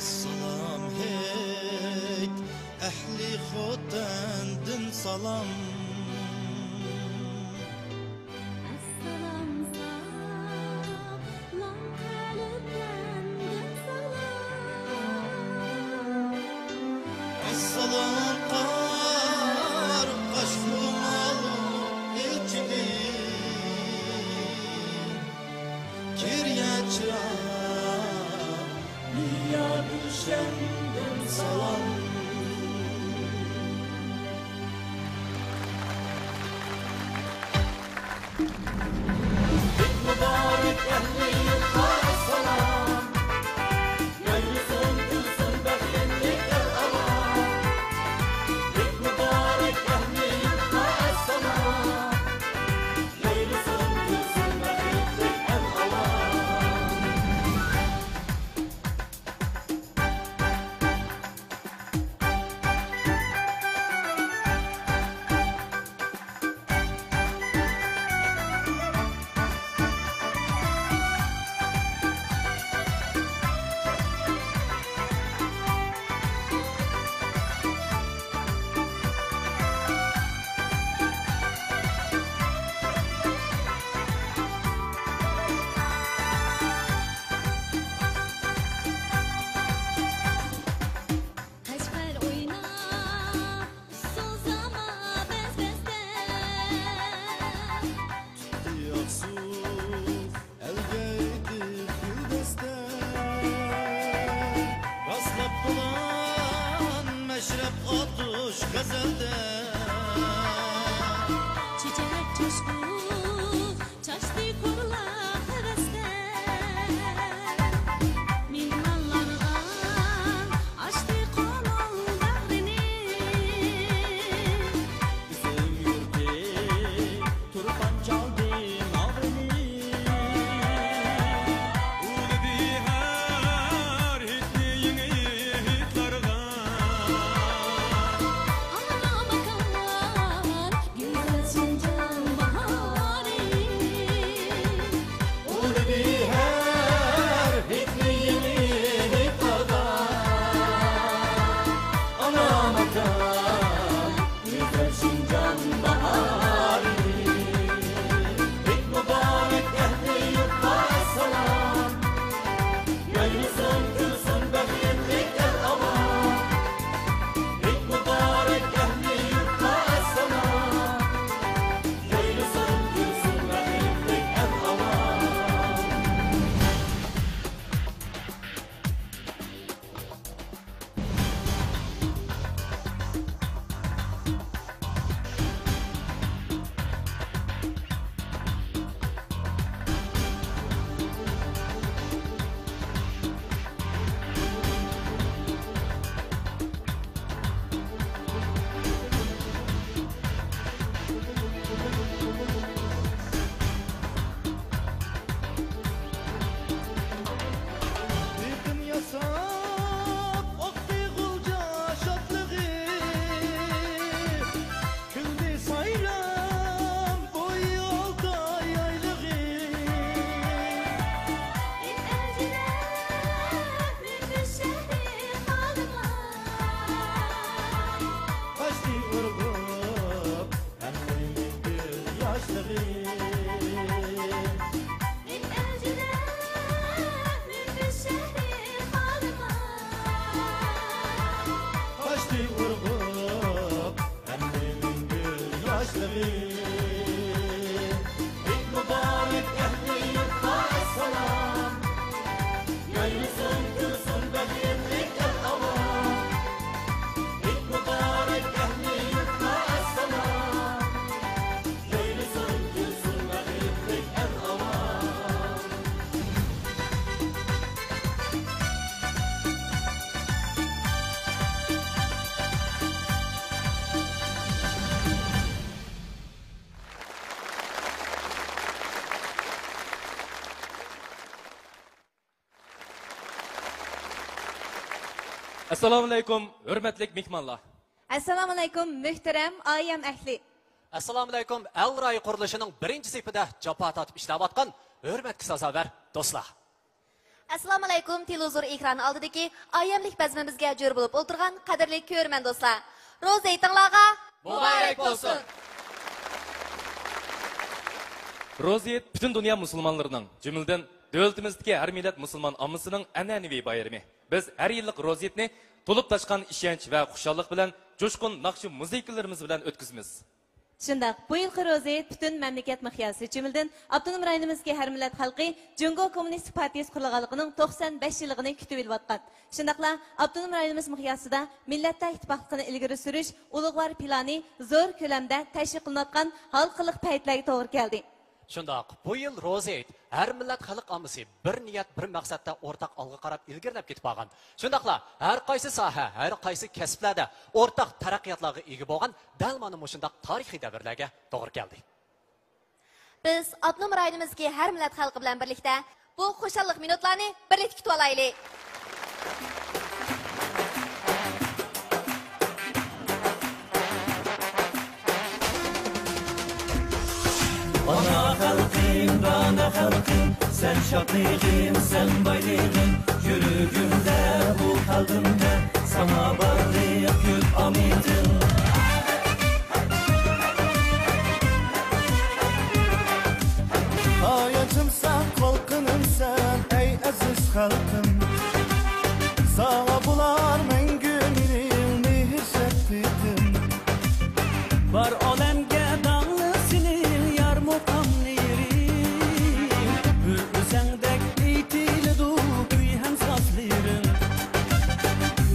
Assalam hey ahli xotandan salam. Assalam salam qalbdan salam. Assalam qar qaşlumalı içdi. Kiryaçra niya düşenden salam. Mübarek ehli yurtta salam. Yayılsın gülsün beklenlikler avam. Mübarek ehli yurtta salam. Yayılsın gülsün beklenlikler avam. Kaçper oyna sozama bezbezde. Yaksuf elgeydi güldeste. Rastlap bulan meşrep atış gazelde. Çiçek coşku çaştı korla heveste. Mihmanlardan açtı kanal bahrini. Bizim yurdi turban çaldı navrini. Ulu bihar hitliyin hitlarga. Ana bakan güzel suncan bahari. Ulu bihar hitliyin hitlarga. Ana makan güzel Şincan bahari. Hik mübarek ehli yurtta salam. Yayılsın gülsün beklenlik el avam. Hik mübarek ehli yurtta salam. Yayılsın gülsün beklenlik el avam. Ritim yasap akti gulca şatlığı. Küldi sayram boy yolda yaylığı. Kaçtı urgup emrimin bir yaşlığı. Kaçtı urgup emrimin bir yaşlığı. Hik mübarek ehli yurtta salam. Yayılsın gülsün beklenlik el avam. Hik mübarek ehli yurtta salam. Yayılsın gülsün beklenlik el avam. Assalomu alaykum, hurmatli mehmonlar. Assalomu alaykum, muhtaram oilam ahli. Assalomu alaykum. Elroy qurilishining birinchi sifida jafo tortib ishlayotgan hurmatli sazobar do'stlar. Assalomu alaykum, televizor ekrani oldidagi ayamlik bazmimizga jo'r bo'lib o'tirgan qadrli ko'rman do'stlar. Ro'za aytinglarga Muborak bo'lsin. Roziyet bütün dünya musulmonlarining, jumladan davlatimizdagi har millat musulmon ommasining an'anaviy bayrami. Biz har yillik roziyetni to'lib toshgan ishonch va xushallik bilan jo'shqin naqshi muzikalarimiz bilan o'tkazamiz. Shundaq, bu yilgi roziyet bütün mamlakat miqyosi, jumladan avtonom rayonimizga har millat xalqi Jungo Kommunistik partiyasi qurilganligining 95 yilligini kutib olayotgan. Shundaqla avtonom rayonimiz miqyosida millatlar ittifoqligini ilgari surish ulug'vor plani zo'r ko'lamda tashkil qilinayotgan xalqiliq paytlarga to'g'ri keldi. Shundoq, bu yil Roziyet har millat xalq ommasi bir niyat, bir maqsadda o'rtaq olg'a qarab ilgirlab ketib qolgan. Shundaqla, har qaysi soha, har qaysi kasblarda o'rtaq taraqqiyotlarga ega bo'lgan dal mana shundaq tarixiy davrlarga to'g'ri keldi. Biz avtonom rayonimizga har millat xalqi bilan birlikda bu xushallik minutlarni birlikda kutib olaylik. Ana halkım, sen şadlığım, sen bayrağım, yürüyümde, bu kalbimde, sana varlık yük amidim. Hayatım sen, korkunum sen, ey aziz halkım, sana bular men gönlüm, mihir şefkatim. Var olemge dağlı senin, yar mukamni.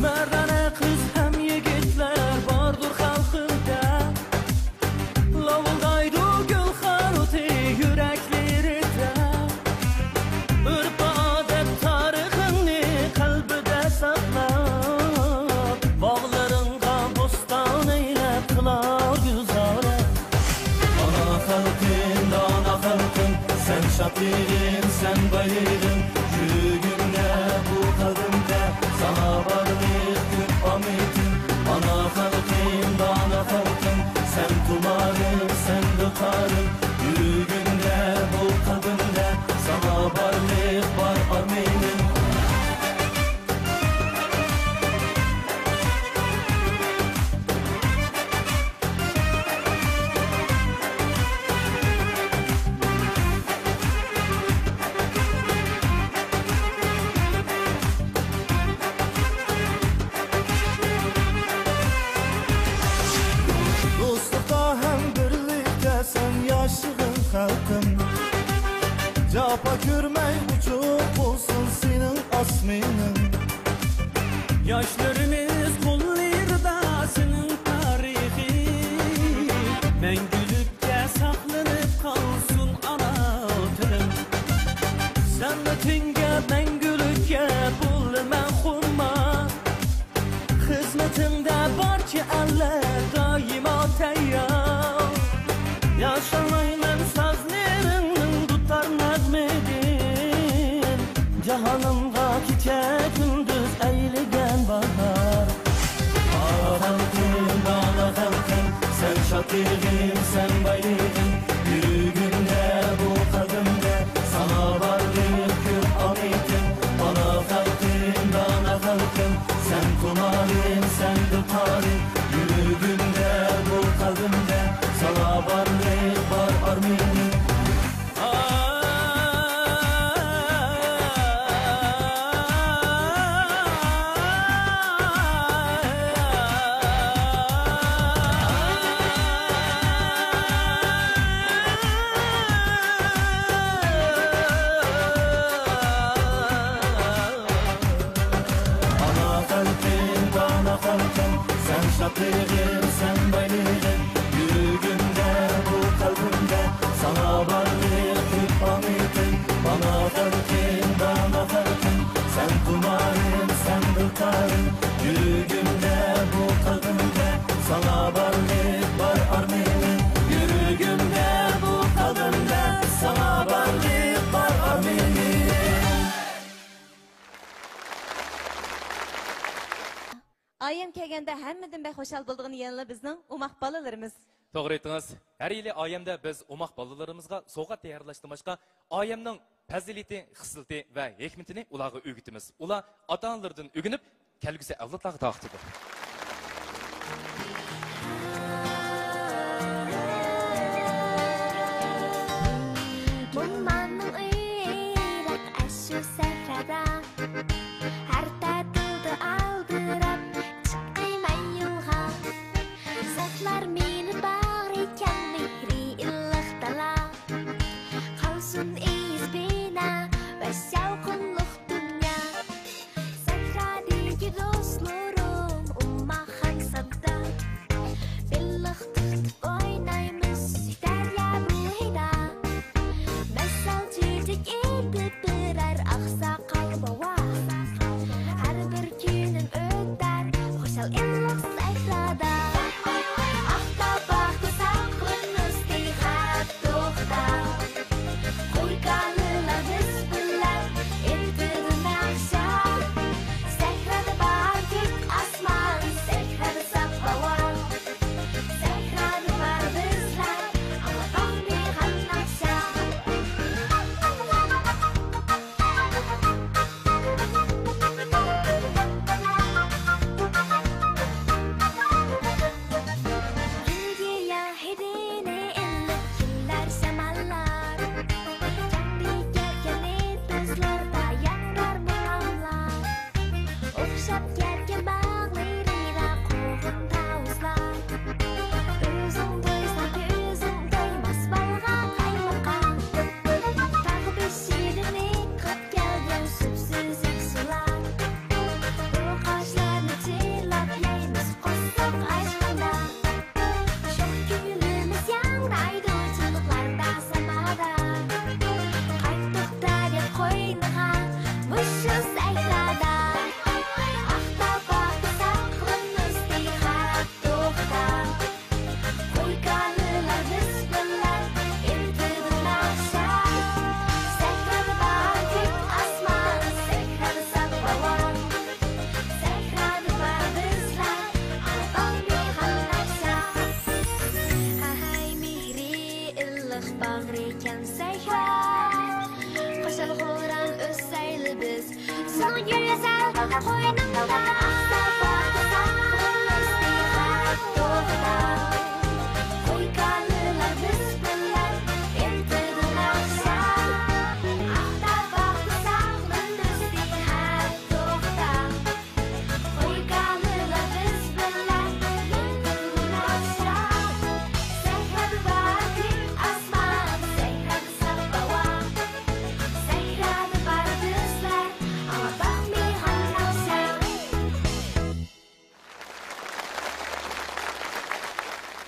Merdane kız hem yigitler vardır halkında. Lavuldaydı gül haruti yüreklerinde. Örp adet tarihini kalbide saklap, bağlarında bostan eylep kılar güzare. Ana halkım, sen şadlığım, sen bayrağım, yürüyümde, bu kalbimde, sana varlık yük amidim. Ana halkım, sen tumarım, sen dıkarım, yürüyümde, bu kalbimde, sana varlık var amidim. Halkım, capa görmey uçup olsun senin asminin. Yaşlarımız kollarda senin tarihi, Mengülükçe saklanıp kalsın ana dilim. Sanatınga mengülükçe bulma hurma, hizmetinde barça eller daima tayyar. Yaşamayla sazlarının tutar nazmedin, cahanımda çiçek gündüz eğilgen bahar. Ana halkım, sen şadlığım, sen bayrağım, yürüyümde, bu kalbimde, sana varlık yük amidim. Ana halkım, sen kumarım, sen dıkarım, yürüyümde, bu kalbimde, sana varlık var arminim. Ana halkım, sen şadlığım, sen bayrağım, yürüyümde, bu kalbimde, sana varlık yük amidim. Ana halkım, sen kumarım, sen dıkarım, yürüyümde, bu kalbimde, sana varlık var arminim. Yürüyümde, bu kalbimde, sana varlık var arminim. Ayam kelganda hammadan baxo'shal bo'ldig'ini yana bizning umaq bolalarimiz. To'g'ri aytdingiz. Har yili oyamda biz umaq bolalarimizga sovg'a tayyorlashdan boshqa oyamning fazilati, xislati va hikmatini ularga o'rgatamiz. Ular ota-onalardan o'rganib, kelgusi avlodlarga taqtirdi.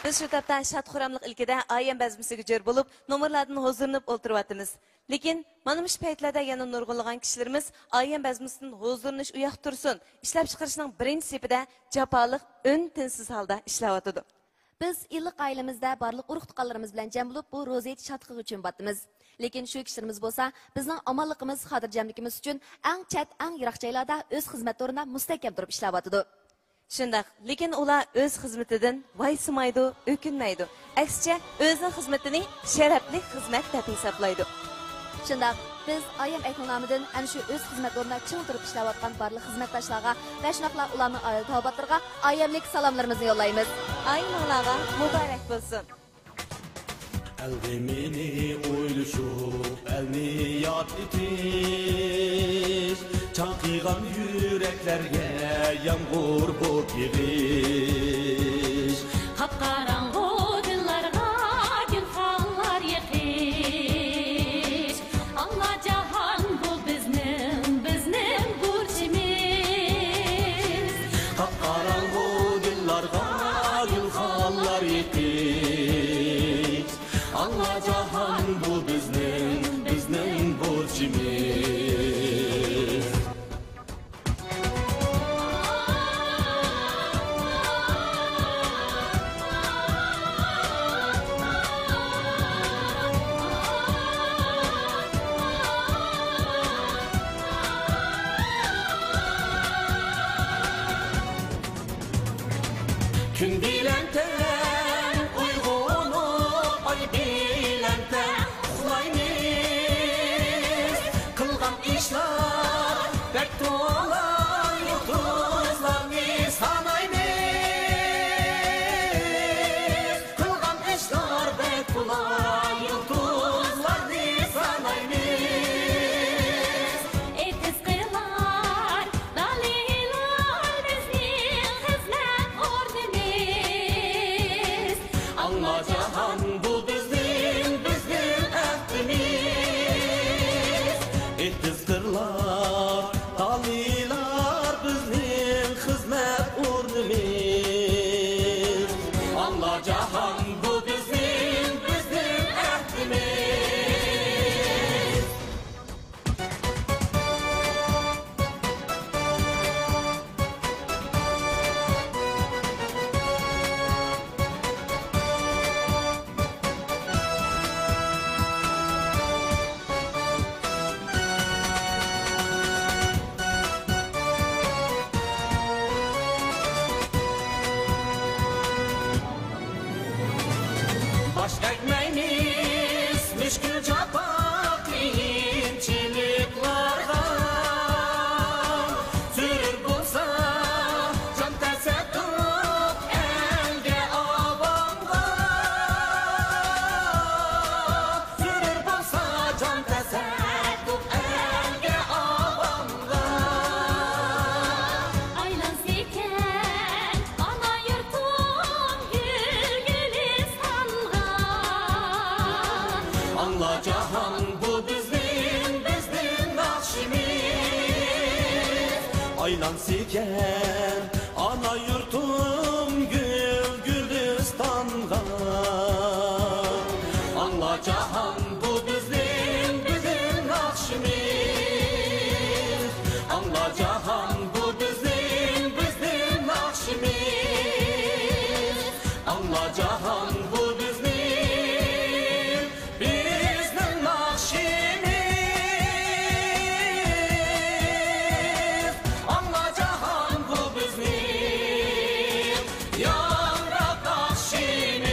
Biz şu tapda şat-xuramlıq ilkide ayyan bəzmisiga jör bo'lib, nomerlardan huzurlanib o'tiryapmiz. Lekin mana bu paytlarda yana nurg'unlagan kishilarimiz ayyan bəzmisidan huzurlanish uyoq tursin, ishlab chiqarishning birinchi sepida jafoliq, ün-tinsiz holda ishlayotdi. Biz iliq ailemizde barliq urug' tuqqanlarimiz bilan jam bo'lib bu roziyat shatqig uchun batimiz. Lekin shu kishilarimiz bo'lsa, bizning omonligimiz, xotirjamligimiz uchun eng chat, eng yiroq joylarda o'z xizmat o'rnida mustahkam turib ishlayotdi. Shundaq, lekin ular o'z xizmatidan voysimaydi, o'kinmaydi. Aksicha, o'zining xizmatini sharafli xizmat deb hisoblaydi. Shundaq, biz ayam ekonomidan ana shu o'z xizmat o'rnida ching turib ishlayotgan barliq xizmatdoshlarga va shunaqla ularning oila tavbatlarga ayamlik salomlarimizni yo'llaymiz. Aymanlarga muborak bo'lsin. Elgemini uyluşup elni yad etiş, çankıgan yüreklerge yağmur bop yağış. Kapkarango dillarga gülxanlar yeqiş. Allah cahan bu bizning burchimiz. Kapkarango dillarga gülxanlar yeqiş. Allah cahan bu bizning burchimiz. cahan bu bizning ahdimiz. Başlaymayız müşkül çapa kıyınçılıklarga. Sürür bulsa can tesettüp elge avamga. Sürür bulsa can tesettüp elge avamga. Aylansıken ana yurtum gül gülistanğa. Anla cahan bu bizning nakşimiz. Aylansıken ana yurtum gül gülistanğa. Anla cahan bu bizning nakşimiz. Anla cahan bu bizning nakşimiz. Anla cahan bu bizning nakşimiz. Anla cahan bu bizning yanrak nakşimiz.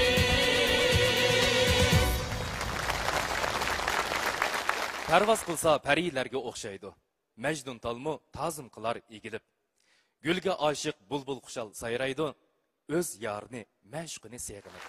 Parvoz qilsa parilarga o'xshaydi. Majnun talmu ta'zim qilar egilib. Gulga oshiq bulbul qushal sayraydi. O'z yorini, mashqini sevg'inib.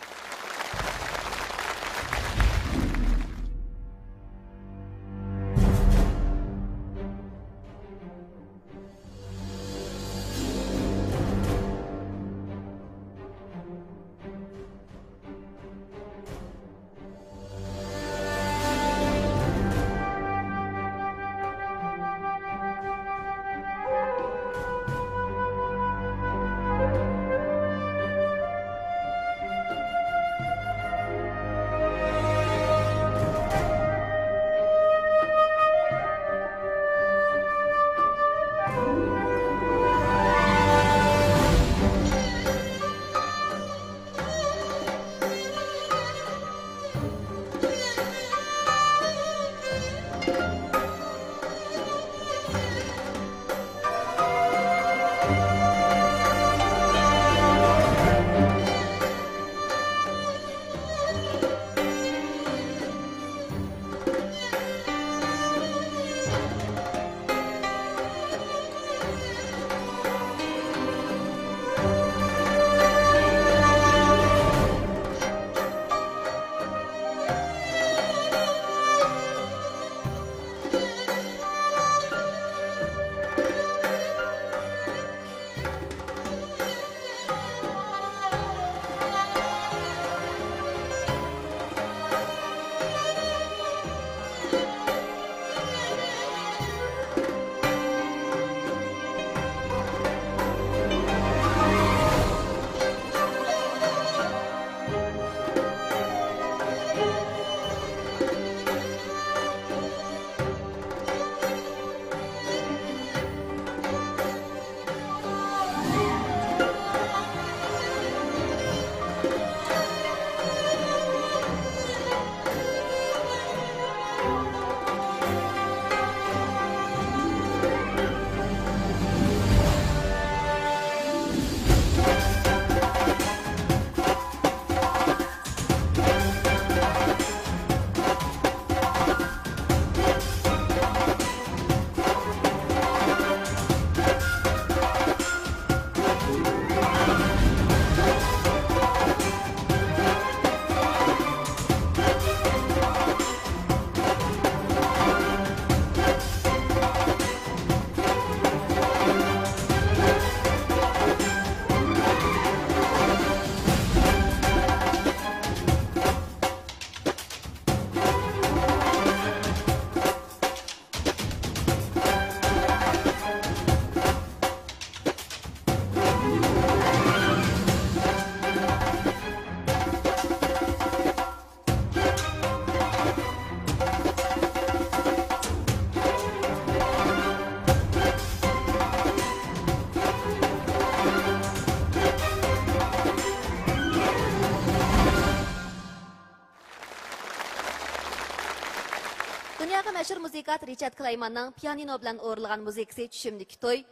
Мәшһүр музыкант Ричард Клейманның pianino bilan o'rilgan muzikasi tushumlik to'y,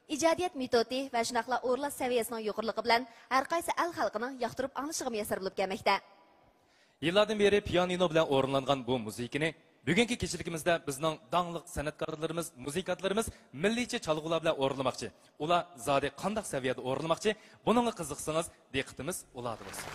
ijodiyat metodi va shunaqla o'rlash saviyasining yuqoriligi bilan har qaysi el xalqining yoqtirib anglishiga muyassar bo'lib kelmoqda. Yillardan beri pianino bilan o'rinlangan bu muzikani bugungi kechiligimizda bizning danglik san'atkorlarimiz, muzikantlarimiz milliycha chalg'ular bilan o'rinlamoqchi. Ular zodi qanday saviyada o'rinlamoqchi? Buningga qiziqsangiz, diqqatimiz ularda bo'lsin.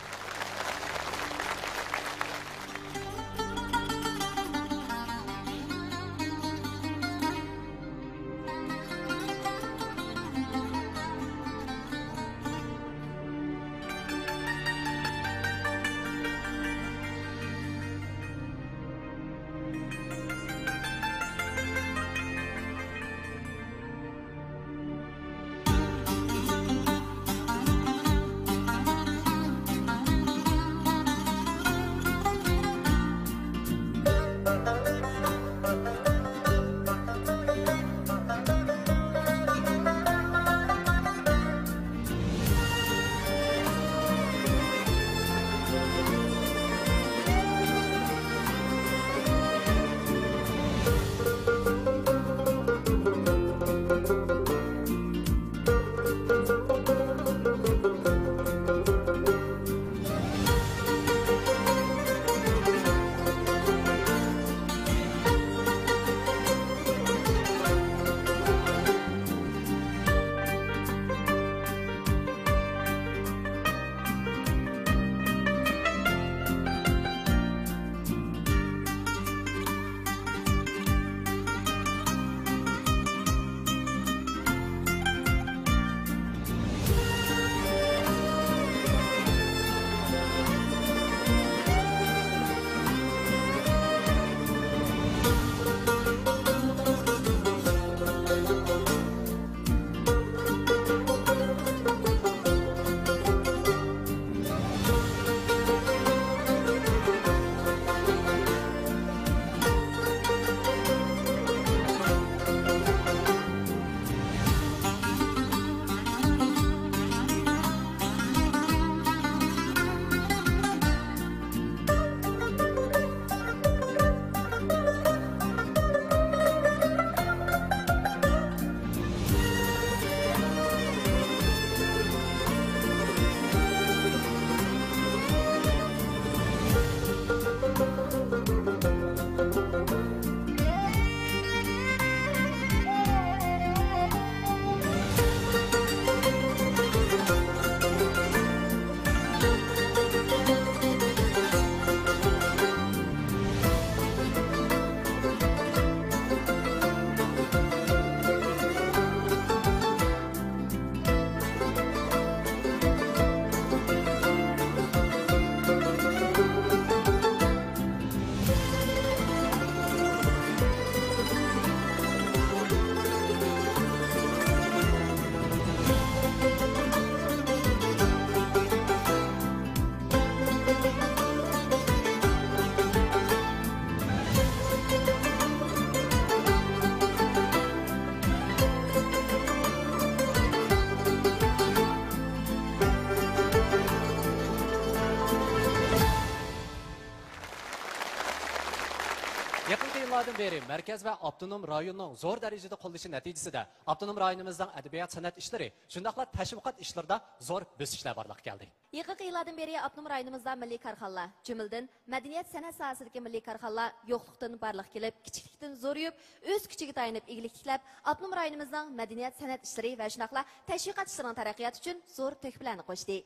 yıllardan beri merkez ve abdunum rayonunun zor derecede qo'llashi natijasida abdunum rayonimizning adabiyot san'at ishlari, shundaqla tashviqot ishlarida zo'r bosishlar borliq keldi. Yaqin yillardan beri abdunum rayonimizda milliy korxonalar, jumladan madaniyat san'at sohasidagi milliy korxonalar yo'qlikdan barliq kelib, kichiklikdan zo'rayib, o'z kuchiga tayanib eglik tiklab, abdunum rayonimizning madaniyat san'at ishlari va shundaqla tashviqot ishlarining taraqqiyoti uchun zo'r to'hfalarni qo'shdi.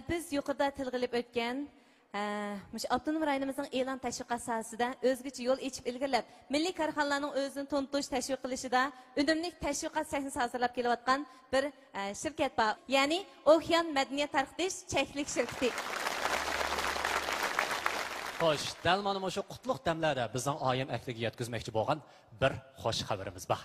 Biz yuqorida tilg'ilib o'tgan Abdunum rayonimizning e'lon tashviqot sohasida o'zgacha yo'l ochib ilgirlab, milliy korxonalarning o'zini to'ntirish tashviq qilishida unumli tashviqot sahnasi hozirlab kelayotgan bir shirkat bor. Ya'ni Okean madaniyat tarqatish cheklik shirkati. Xo'sh, dal mana shu qutlug' damlarda bizning oyim akliga yetkazmoqchi bo'lgan bir xo'sh xabarimiz bor.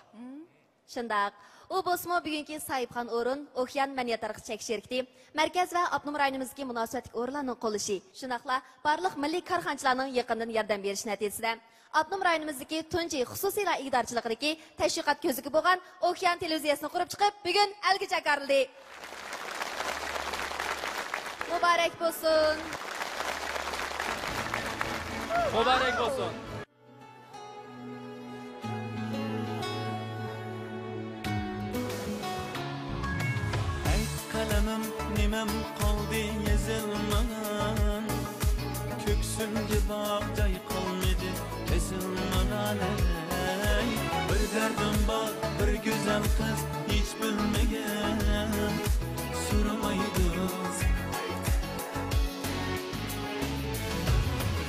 Shundaq, u bo'lsa bugungi sahibxon o'rin Okean madaniyat tarqatish chek shirkati markaz va abnum rayonimizga munosabatli o'rinlarning qo'llashi, shunaqla barliq milliy korxonachilarning yaqindan yordam berish natijasida abnum rayonimizdagi tunji xususiy idorchiligidagi tashviqot ko'ziga bo'lgan Okean televiziyasini qurib chiqib, bugun alga chaqarildi. Muborak bo'lsin. Muborak bo'lsin. Canım nimem kaldı yazılmadan Köksümde bağcay kalmadı kesilmadan Bir derdim var bir güzel kız hiç bilmegen Suramaydı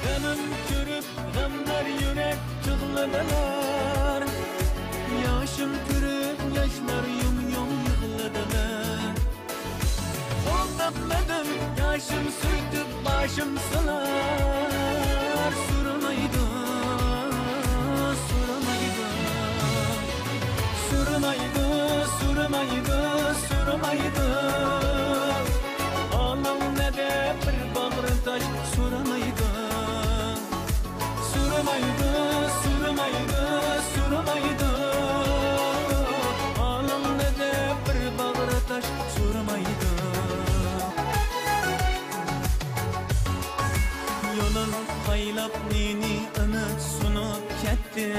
Gamım körüp gamlar yürek çığladılar Yaşım körüp yaşlar yum yum yığladılar Koltakmadım yaşım sürtüp başım sılar Suramaydı Suramaydı Suramaydı Suramaydı Suramaydı Anam ne de bir bağrı taş Suramaydı Suramaydı Suramaydı Suramaydı Anam ne de bir bağrı taş Suramaydı Yolun kaylap neni ümit sunup ketdi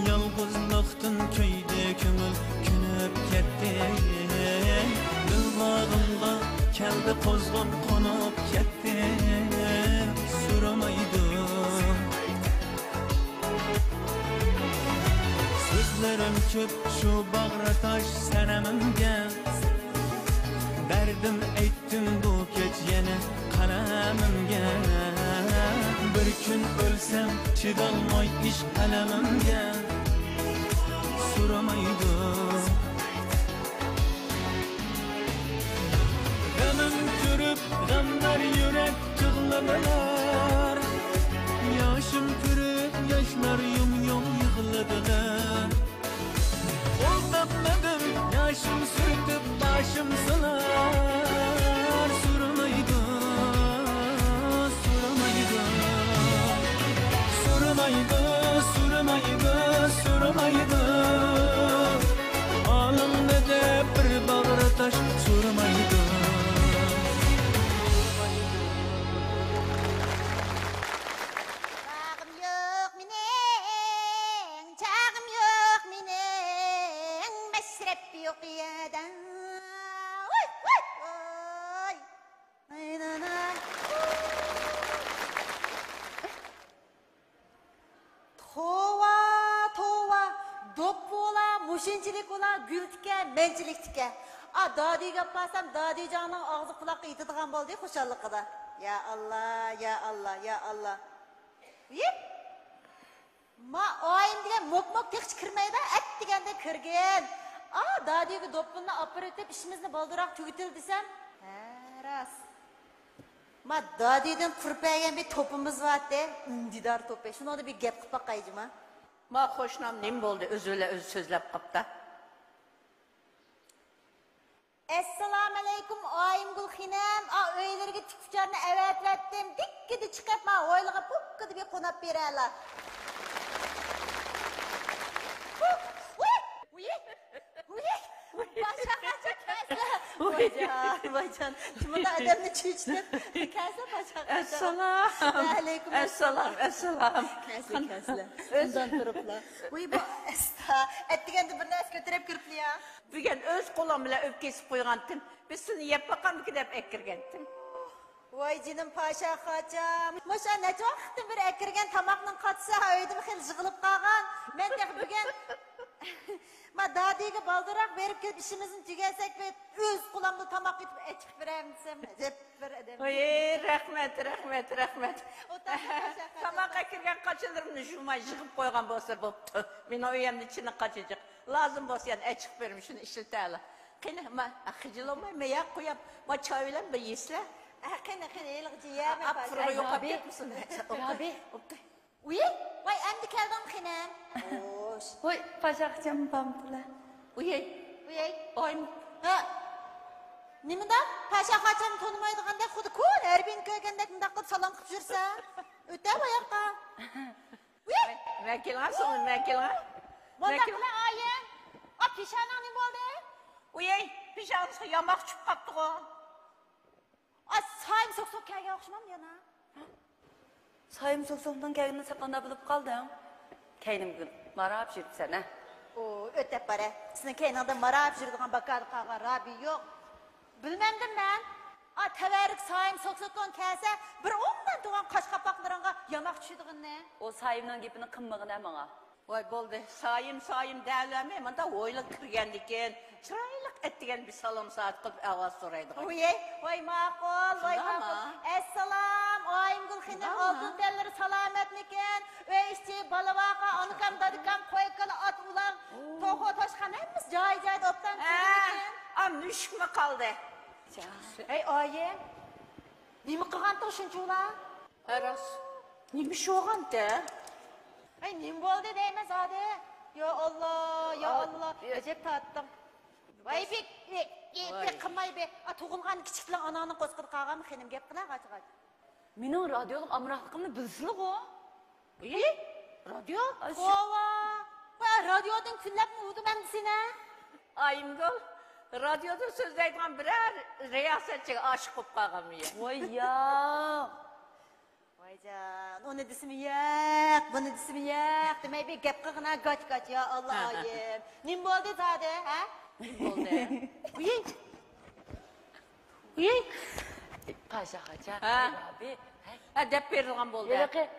Yalgızlıqtın köyde kömül künüp ketdi Dilbağımga keldi qozg'un qo'nib ketdi Suramaydi Sözlerim köp şu bağrı taş senemimge Derdim aytdim bu kech yana qalamimga Bir kun o'lsam chidolmay ish alamimga Suramaydi Gamim ko'rib g'amlar yurak yig'ladilar Yoshim ko'rib yoshlar yum yum yig'ladilar Qo'ltapmadim yoshim surtib boshim silar Suramaydi Suramaydi Suramaydi Suramaydi Suramaydi Alımda de bir bağrı taş Suramaydi Çağım yok minin, çağım yok minin, mesrep yok yadan. Oy, oy, oy. Ay, nanay. Tova, tova, dop ola, muşinçilik ola, gültike, mencilikike. A, dadi yapmasam, dadi canın ağzı kulakı itidigan boldu, hoşallıkıda. Ya Allah, ya Allah, ya Allah. Yep. Ma oyun degan mok tek kirmaydi, et deganda kirgan. A, dadiga do'ppilni olib o'tib ishimizni baldiroq tugatil desam, ha, ras. Ma dadidan qurpagan bir topimiz bor-da, undidor to'pi. Shuni da bir gap qilib boqayjima. Ma qo'shnam nim bo'ldi, o'zi so'zlab qopda. Assalomu alaykum oyimgul xinam. A, uylarga tikuvcharni avatlatdim. Dikkidi chiqib, ma o'yliga pokkidi bir qo'nab beraylar. Başa kaça kese. Vacan. Kimda adamını çüçtüm. Kese başa kaça. Assalam. Aleyküm Assalam, assalam. Kese. Ondan turupla. Uy bu esta. Ettigende bir nas götürüp kiripli ya. Bugun o'z qo'lim bilan o'p kesib qo'ygandim. Biz seni yeb baqqanmiki deb ekirgandim. Vay canım paşa kaçam. Maşa ne vaqtdan bir ekirgen tamakның qatsa oydim xil jig'ilib qolgan. Men de bugun ma dadiga baldiroq berib kelib ishimizni tugasak ve o'z qo'limda tamoq etib echib beramiz desam, deb bir adam. Oy, rahmat. Tamoqqa kirgan qochilarimni shumay yig'ib qo'ygan bo'lsa bo'pti. Men uyimni ichini qochijaq. Lazım bo'lsa yana echib berim shuni ishlatayli. Qani, ma xijilomay, men yoq qo'yib, ma choy bilan bir yeslar. Qani yilg'ichi yeme paşa. Apfırı yo'qab ketmisin. Abi. Uy, vay endi keldim xinam. Xo'sh. Voy, paşaqcham pamtula. Uy, oyim. Ha. Nimada? Paşa kaçam tanımaydiganda xudi ko'n erbin ko'rgandek mundaq qilib salom qilib yursa, o'tab oyoqqa. Uy, Vakilga. Bunda qila oyim. A pishonang nima bo'ldi? Uy, pishonga yamoq chiqib qopdi-ku. A sayım sok kelgan o'xshamam yana. Sayım soksokdan kelganini saqlana bilib qoldim. Keynimga marab yuribsan, ha? O, o'tab bara. Sizning keyningda marab yuradigan bakar qolgan Rabi yo'q. Bilmemdim ben. Teverik sayım soksokon kelse bir ondan doğan kaş kapaklarına yamak düşüdüğün ne? O sayımның gepini kımmığın emana. Vay boldu. Sayım derleme. Manda oyla kırgendiken. Çıraylık ettigen bir salam saat kılıp avaz soraydı. Vay makul, vay makul. Esselam, ayım gülхinin altın belleri salamet miken? Ve işte balavaka, anıkam, dadikam, koykala, at ulan, tohu toşkan hepimiz cay optan çürüken. Am nüşk mü kaldı? Hey ayım, nimi kıgan toşuncu ulan? Aras. Neymiş oğan de? Ay nim boldu değmez hadi. Ya Allah, ya Allah. Acep tattım. Vay bek kımay be. Tuğulgan kiçikli ananın qo'sqidi qağamı xenim gep qila qaç. Mening radioluk amraqligimni bilsinlik o. Radyo? Ova. Va radiodan kunlab udu men sene. Ayımgül. Radyoda sözleydiğim birer riyasetçiye aşık olup kalgam ya. Vay ya. Vay can, onu desimi yak, bunu desimi yak. Demey bir gep qığına qaç ya Allah ayım. Nim boldu zade, ha? Oldu. Uy. Paşa kaça. Ha. Abi. Ha dep verilgan boldu. Yelaki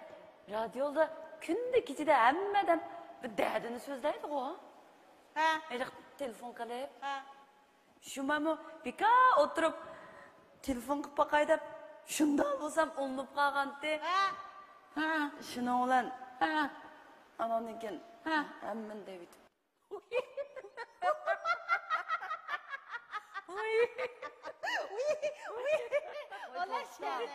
radyoda künde kicide hemmeden bir derdini sözleydi o. Ha. Elek telefon kalıp. Ha. Şumamı bika oturup telefon kıp bakayda şundan olsam olup kalgandı. Ha. Şuna olan. Ha. Ananıken. Ha. Hemen David. Allah şahane.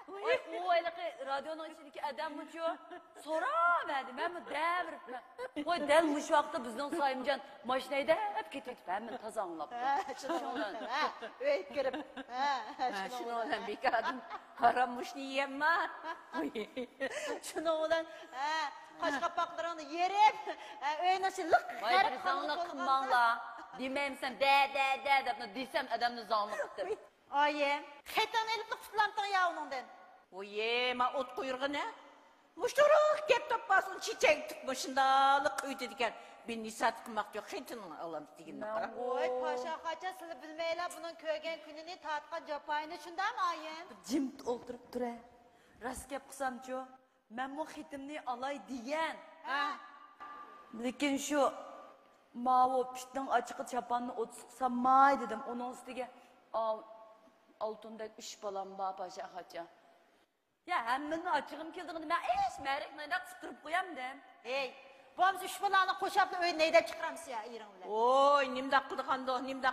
Oy, o elaki radyonun içindeki adam uçuyor. Sonra verdi, ben mi devirip Oy, del muş vakti bizden sayımcan maşinayı da hep getirip hemen taza anlap. Şunu olan, ha. Öyle girip. Şunu olan bir kadın haramış niyem var. Şunu olan, ha. Kaş kapaklarını yerip, öyle nasıllık. Vay bir zanlık kımbanla. Demeyim sen de desem adamını zanlık der. Ayem, xetan eliplik tutlamdan ya onundan. Oye, ma ot kuyurgu ne? Muşturuk gep tapasın çiçek tıkmışındalık kuydu diken. Ben nisat kımak yok, xetanın alam degen bakara. Oy, paşa kaça sılı bilmeyle bunun köygen gününü tatkan japayını şunda mı ayem? Cimt oturup dure. Rast gap kısamçı. Ben bu hitimni alay diyen. Lekin şu mavi piştin açıkı çapanını ot sıksam may dedim. Onun üstüge altında üç balam bağ paşa kaça. Ya hemen açığım kildiğini ben eş merik neyden fıtırıp koyam dem. Hey, babamız üç balağına koşaplı öyle neyden çıkaramız ya İran'la. Oy, nimdak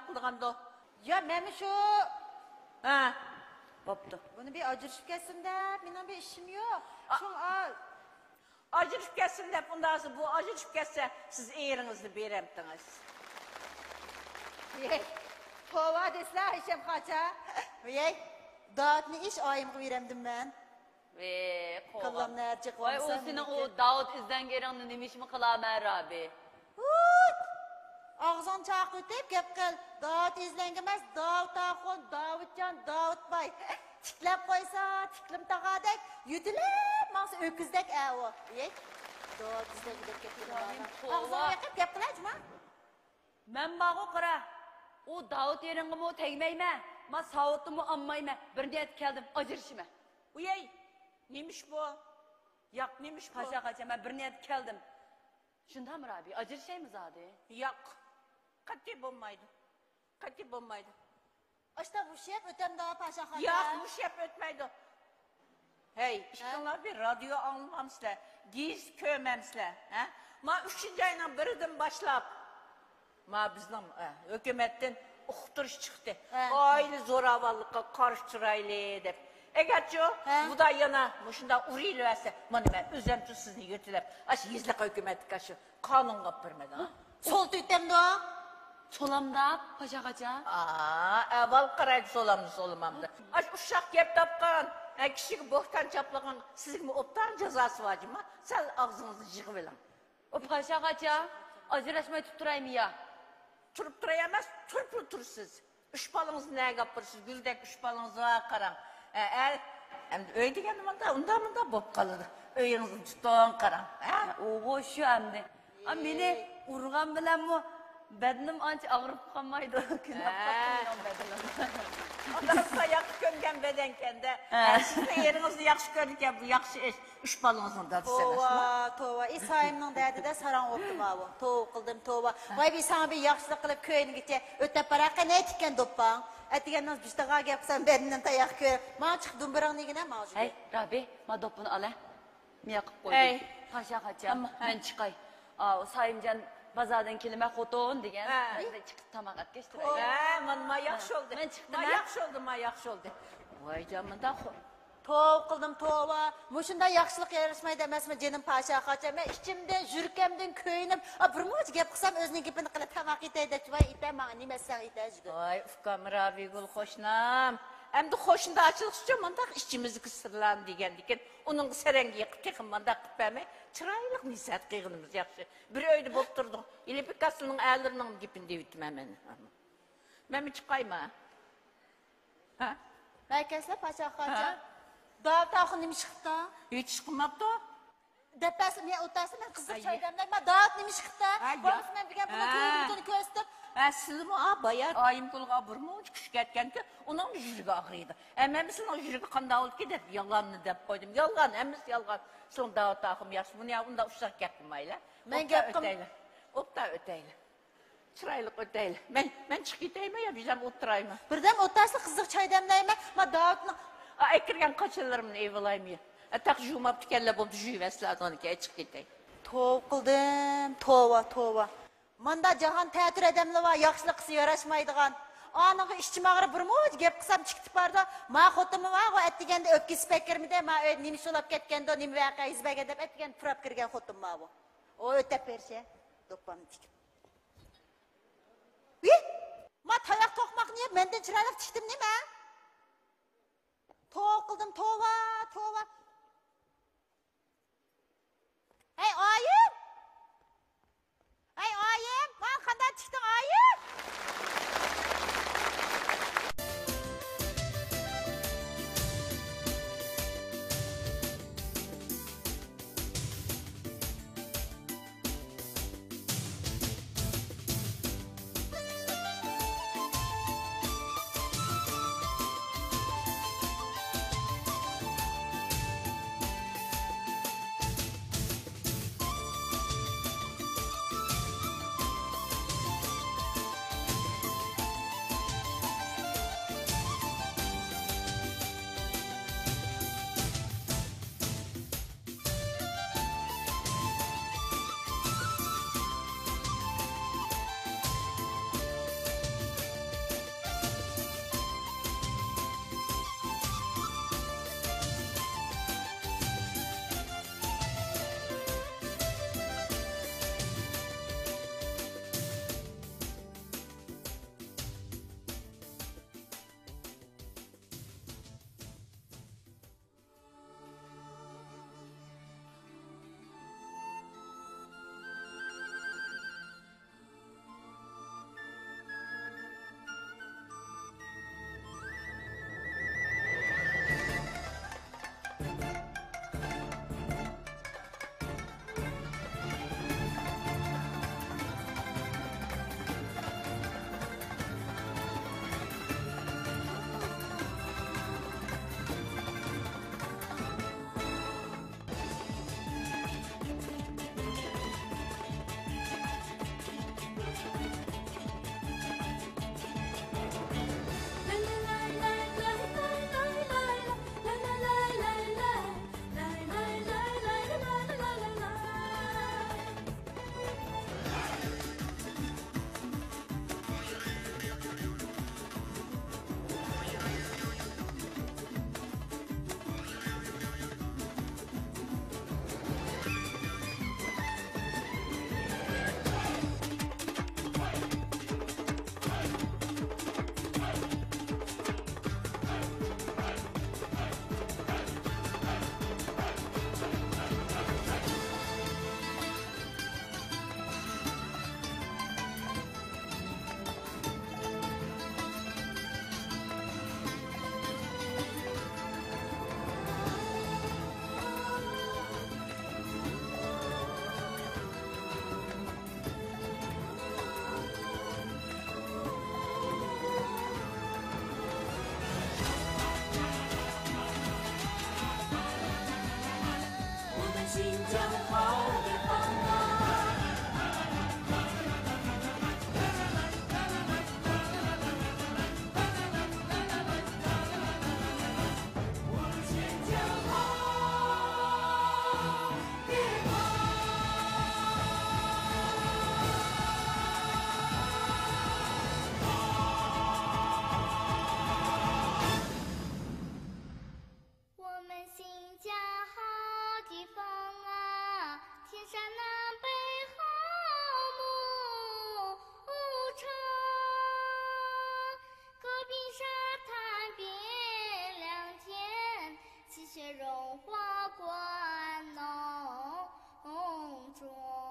kıldıgando. Ya ben şu... Ha. Baptı. Bunu bir acırışıp gelsin de, benim bir işim yok. Şu al. Acırıp gelsin de bundan sonra bu acırıp gelse siz eğrinizi beremdiniz. Yey, kova desler işem kaça. Yey, dağıtını iş ayımı veremdim ben. Ve kova. Kıllam nerede Vay o senin o Davut izden gelen demiş mi kılamer abi. Ağzın çağ öteyip gep gel. Dağıt izlengemez, Davut Akon, Davutcan, Davut Bay. Tiklep koysa, tiklim tağadek, yüdülep, mağsa öküzdek o. Yey, Davut izlengemez gep Kova. Ağzın yakıp gep kılacım ha? Ben bağı kıra. O Davut yerine mi o tegmeyme. Ma savuttu mu anmayma. Bir niyet geldim acırışıma. Uyey, neymiş bu? Yak neymiş bu? Paşa kaça ben bir niyet geldim. Şundan mı abi acır şey mi zade? Yak. Kati bulmaydı. İşte bu şey ötem daha paşa kaça. Yakmış hep ötmeydi. Hey, işkanlar bir radyo almamsızlar. Giz köymemsizler. Ma 3. ayından birinden başlap. Ma bizden hükümetten uqtırış çıktı. Aile zoravallıkka karıştıraylı dep. Egerço, bu da yana, muşunda uriyli verse, bana ben özemsiz sizni götürüp, aşı yüzlük hükümet kaşı, kanun kapırmadı ha. Sol tüytem de o. Solamda paşa kaça. Evvel karaydı solamamdı. Aş uşak yep tapkan, kişiyi bohtan çaplakan, sizin mi optan cezası var mı? Sen ağzınızı yıkıverin. O paşa kaça. Acılaşmayı tutturayım ya. Turup durayamaz, turup turursuz. Üç balınızı ne kapırsız, güldek üç balınızı var karan. Hem de öyle diyelim onda bop kalırdı. Öyünüzü tuttuğun karan. O şu hem de. Beni urgan bilen mi? Bedenim anca ağrıp kalmaydı. Günah kaptırıyorum bedenim. Ondan sonra yaxşı görüngen bedenken de sizin yerinizi yaxşı görüngen bu yaxşı üç balınızın da deseniz. Tova, tova. İsa'yımның derdi de saran optum abi. Tova kıldım, tova. Vay bir sana bir yaxşılık kılıp köyünü gitse, ötep baraka ne etken doppan? Etigen biz de gag yapsan beninden tayak kör. Ma çık dumburang ne gine ma. Hey, Rabi, ma dopunu ala. Miyakıp koydu. Hey. Paşa kaçam, ben çıkay. Aa, sayımcan bazardan kelime xotun degen. Ben de çıkıp tamak at geçtim. Ma yaxşı oldu. Ben çıktım, Ma ha? yaxşı oldu, ma yaxşı oldu. Vay camında Tova kıldım, tova. Muşunda yaxşılık yarışmayı demesme canım paşa kaçam. Ben içimden, jürkemden, köyünüm. Bir muç gep kısam özünün gepini kılıp tamak iteyde. Vay ite ma, nimesen ite jügü. Vay ufkam Rabi Gül hoşnam. Hem de hoşunda açılık için mandak işçimizi kısırlan diken. Onun serengi yıkıp tekin mandak kıpamay. Çıraylık misat kıyğınımız yaxşı. Bir öyle bolup durduk. İlipik asılının ağlarının gepinde ütüm hemen. Ben mi çıkayım ha? Merkezle paşa kaçam. Dağıt akın nimi çıktı? Hiç çıkmadı. Depesim ya otasın ben kızık çaydamlar. Ma dağıt nimi çıktı? Boğaz ben bir buna kuyruğunu köstüm. Sizin o bayar ayım kulga burma uç kuş ketken ki onun jürgü ağrıydı. Emmemizin o jürgü kanda olup gider. Yalanını dep koydum. Yalan, emmimiz yalan. Son dağıt akım yaş. Bunu ya bunda uşak yapmayla. Ben yaptım. Opta öteyle. Çıraylık öteyle. Ben çıkıytayım ya bizem oturayım. Birden otasın kızık çaydamlar. Ma dağıtını... Ekirgen kaçılarımın evilayım ya. Tak jumap tikelle buldu jüveslerden ki çıkıytayım. Tov kıldım, tova. Manda jahan tətir edemli var, yaxşılık kısı yaraşmaydıgan. Anığı işçim ağrı bir muç, gep kısam çıkıp bardı. Ma xotumu var, o ettigende öpkisi pekirmi de, ma öyle nimi şolap ketkende, nimi vaka izbek edip, ettigen pırap kirgen xotum var bu. O ötep verse, dokpanı tikip. Ma tayak tokmak niye? Menden çıraylık tiktim değil mi? Tov kıldım, tova. Hey ayım! Hey ayım! Bana kadar çıktın ayım! 是荣华冠浓妆。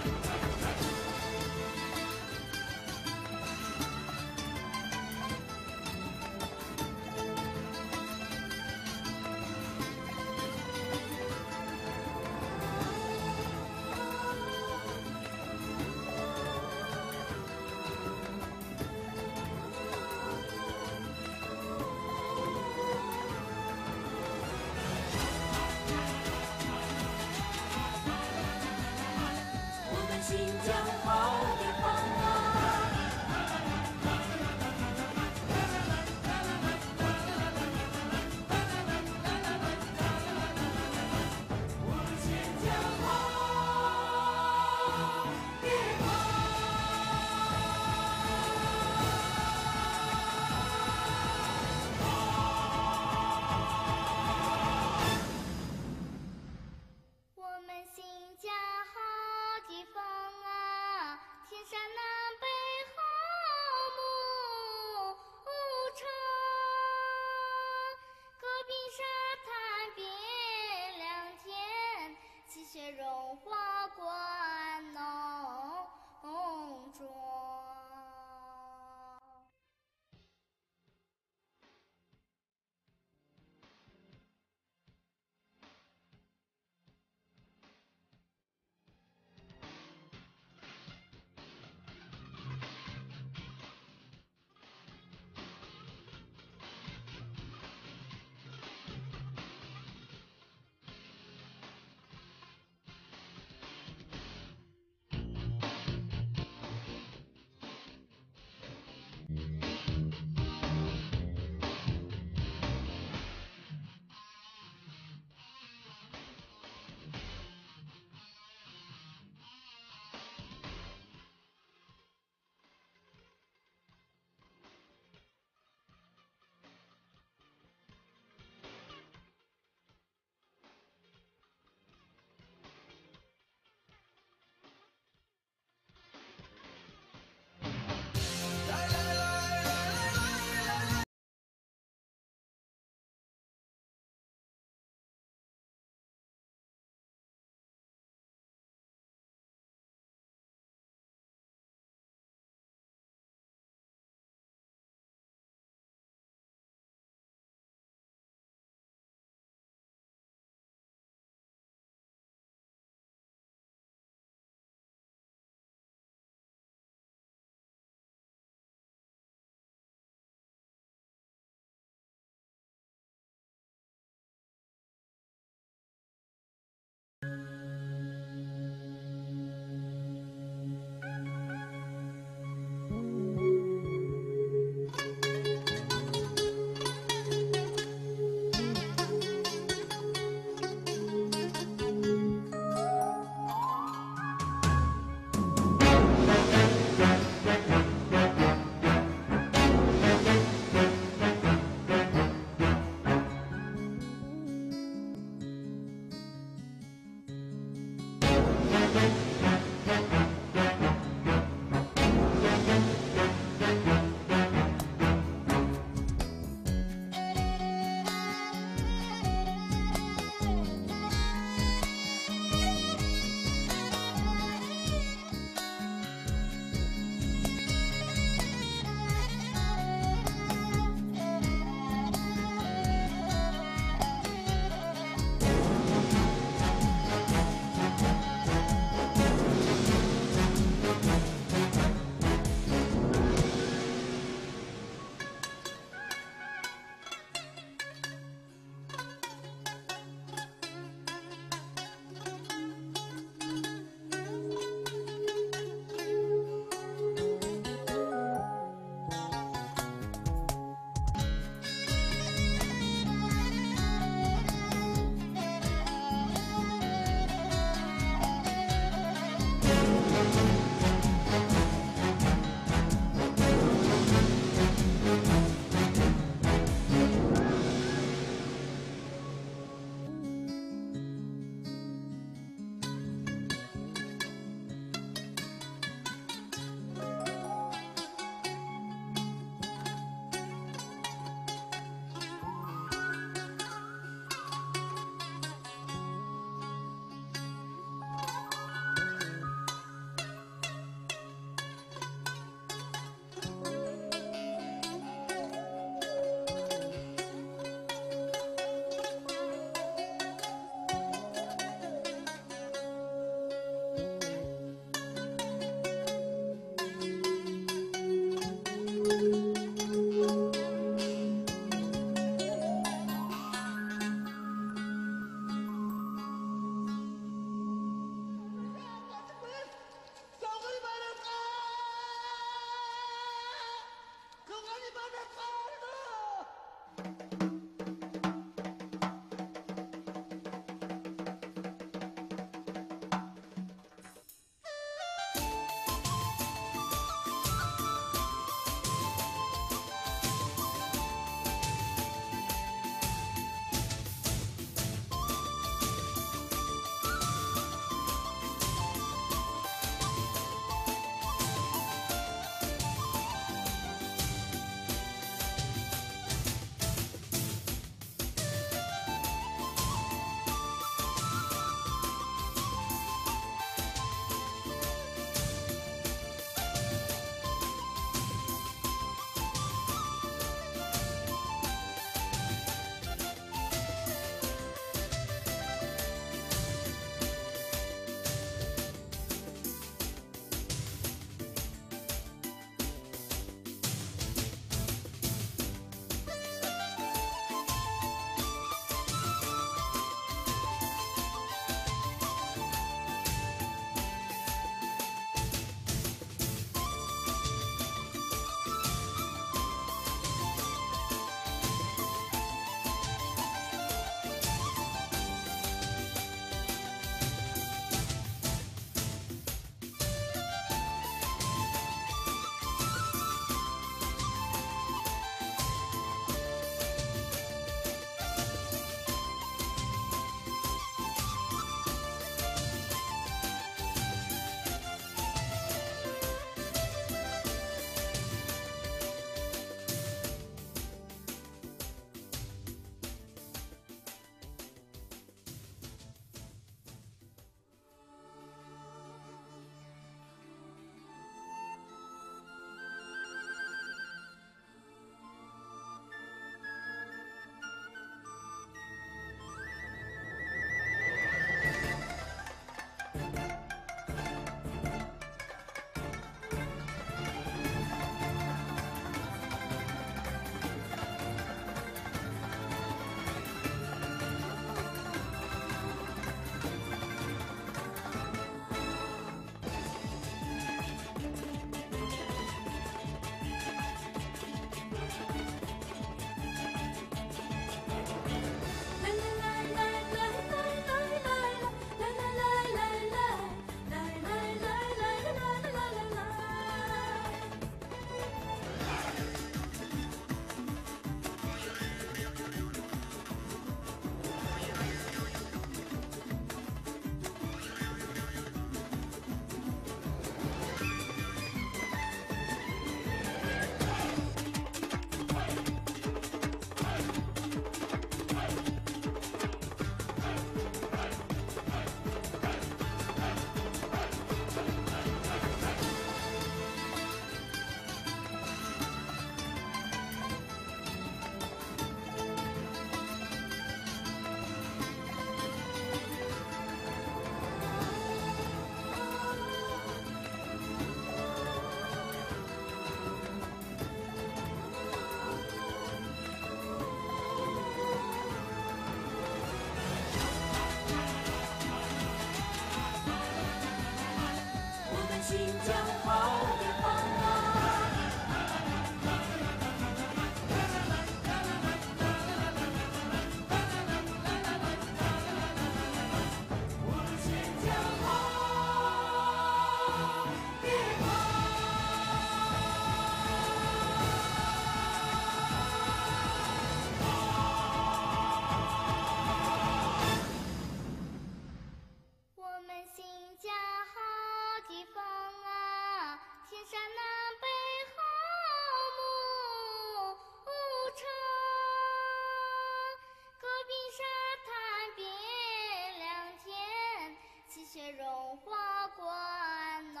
关农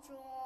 庄。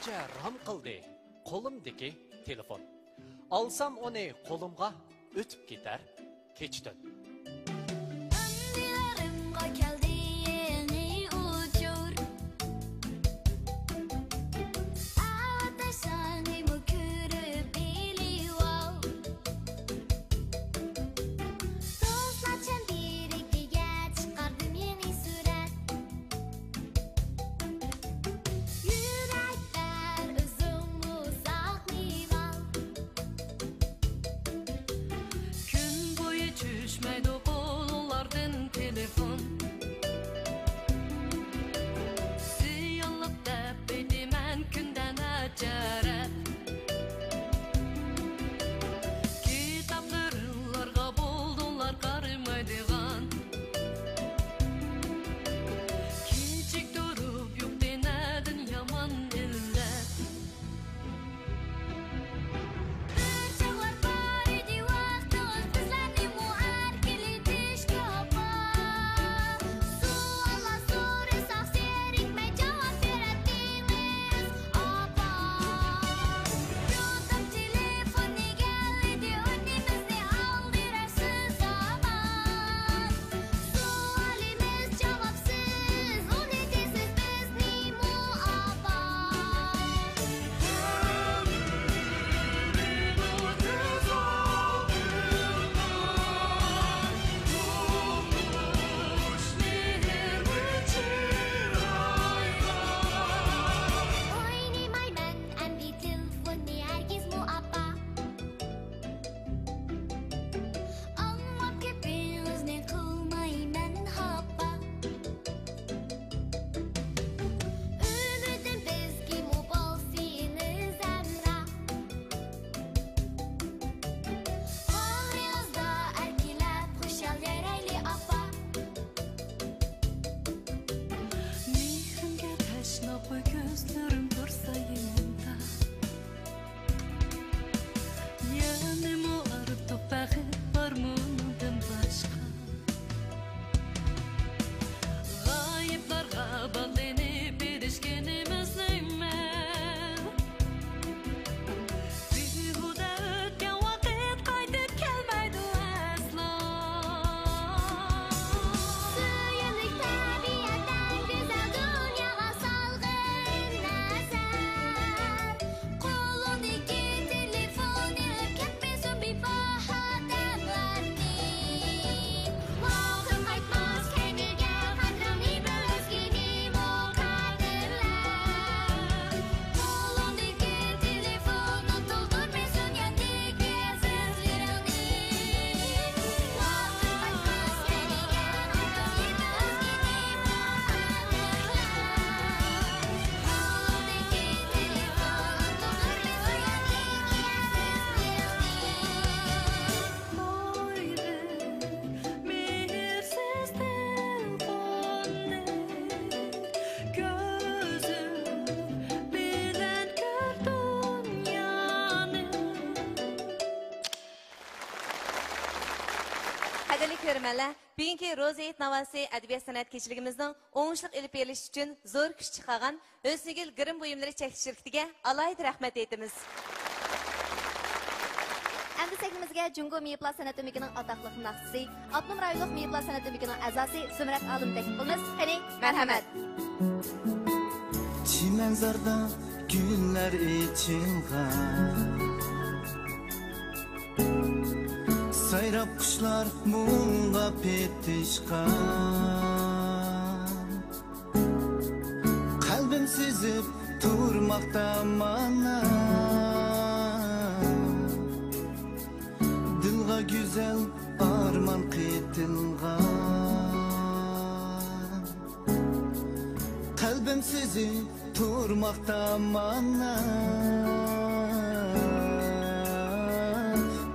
Shuncha ram qildi qo'limdagi telefon. Alsam uni qo'limga o'tib ketar kechdan. Qadrli ko'rmanlar, bugungi Rozayet Navasi adabiyot san'at kechiligimizning o'ngishli ilib berilishi uchun zo'r kuch chiqargan O'snigil Grim buyumlari chekish shirkatiga alohida rahmat aytamiz. Endi sekimizga Jungo Miyiplar san'at o'mikining atoqli naqshisi, Abnum rayonlik Miyiplar san'at o'mikining a'zosi Sumrat Alim taklif qilamiz. Qani, marhamat. Çimenzarda güller içilgan Sayrap kuşlar mumga petişkan Kalbim sezip durmakta mana Dilga güzel arman kıtılgan Kalbim sezip durmakta mana